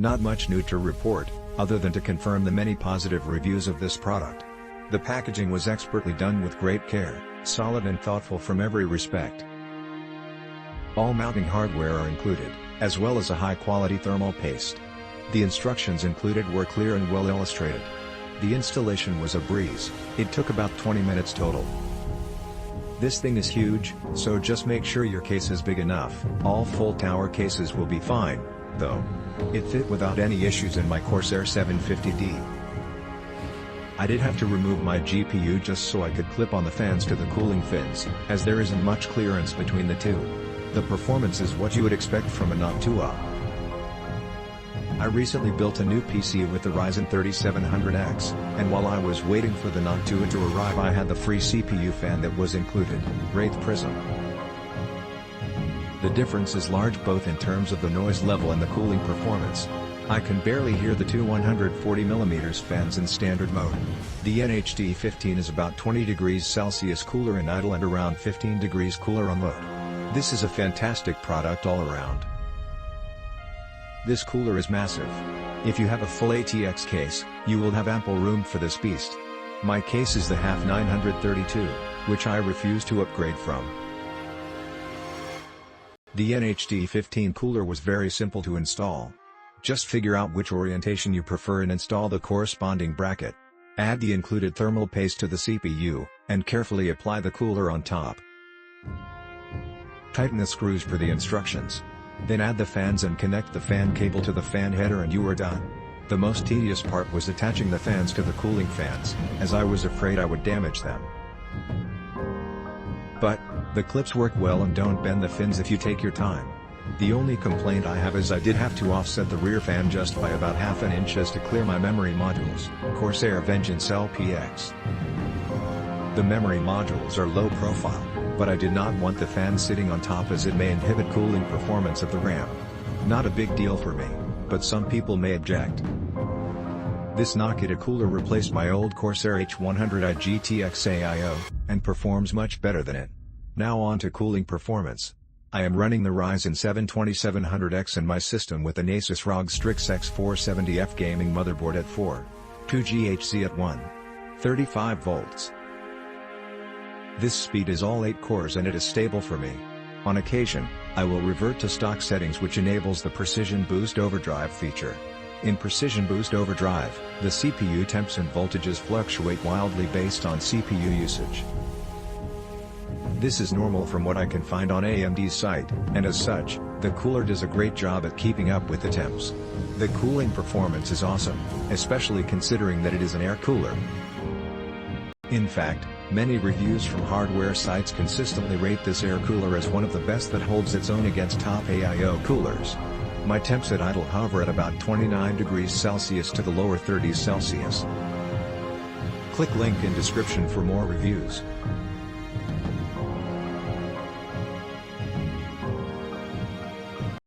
Not much new to report, other than to confirm the many positive reviews of this product. The packaging was expertly done with great care, solid and thoughtful from every respect. All mounting hardware are included, as well as a high-quality thermal paste. The instructions included were clear and well illustrated. The installation was a breeze, it took about 20 minutes total. This thing is huge, so just make sure your case is big enough. All full tower cases will be fine, though. It fit without any issues in my Corsair 750D. I did have to remove my GPU just so I could clip on the fans to the cooling fins, as there isn't much clearance between the two. The performance is what you would expect from a Noctua. I recently built a new PC with the Ryzen 3700X, and while I was waiting for the Noctua to arrive I had the free CPU fan that was included, Wraith Prism. The difference is large both in terms of the noise level and the cooling performance. I can barely hear the two 140mm fans in standard mode. The NH-D15 is about 20 degrees Celsius cooler in idle and around 15 degrees cooler on load. This is a fantastic product all around. This cooler is massive. If you have a full ATX case, you will have ample room for this beast. My case is the half 932, which I refuse to upgrade from. The NH-D15 cooler was very simple to install. Just figure out which orientation you prefer and install the corresponding bracket. Add the included thermal paste to the CPU, and carefully apply the cooler on top. Tighten the screws per the instructions. Then add the fans and connect the fan cable to the fan header and you are done. The most tedious part was attaching the fans to the cooling fans, as I was afraid I would damage them. But, the clips work well and don't bend the fins if you take your time. The only complaint I have is I did have to offset the rear fan just by about half an inch as to clear my memory modules, Corsair Vengeance LPX. The memory modules are low profile, but I did not want the fan sitting on top as it may inhibit cooling performance of the RAM. Not a big deal for me, but some people may object. This Noctua cooler replaced my old Corsair H100i GTX AIO, and performs much better than it. Now on to cooling performance. I am running the Ryzen 7 2700X in my system with an Asus ROG Strix X470F gaming motherboard at 4.2 GHz at 1.35 volts. This speed is all 8 cores and it is stable for me. On occasion, I will revert to stock settings which enables the Precision Boost Overdrive feature. In Precision Boost Overdrive, the CPU temps and voltages fluctuate wildly based on CPU usage. This is normal from what I can find on AMD's site, and as such, the cooler does a great job at keeping up with the temps. The cooling performance is awesome, especially considering that it is an air cooler. In fact, many reviews from hardware sites consistently rate this air cooler as one of the best that holds its own against top AIO coolers. My temps at idle hover at about 29 degrees Celsius to the lower 30s Celsius. Click link in description for more reviews.